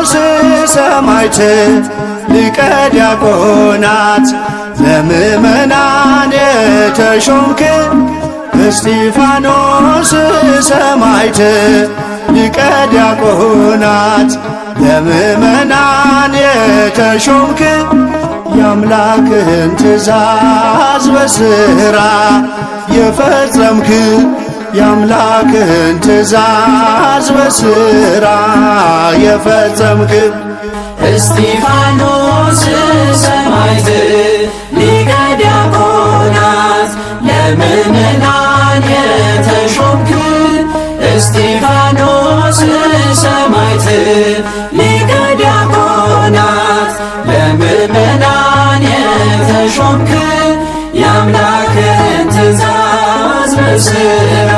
እስጢፋኖስ ሰማዕት ሊቀ ዲያቆናት ለምእመናን የተሾምክ እስጢፋኖስ ሰማዕት ሊቀ ዲያቆናት ለምእመናን የተሾምክ የአምላክህን ትእዛዝ በሥራ የፈጸምክ የአምላክህን ትእዛዝ በሥራ የፈጸምክ እስጢፋኖስ ሰማዕት ሊቀ ዲያቆናት ለምእመናን የተሾምክ እስጢፋኖስ ሰማዕት ሊቀ ዲያቆናት ለምእመናን የተሾምክ የአምላክህን ትእዛዝ በሥራ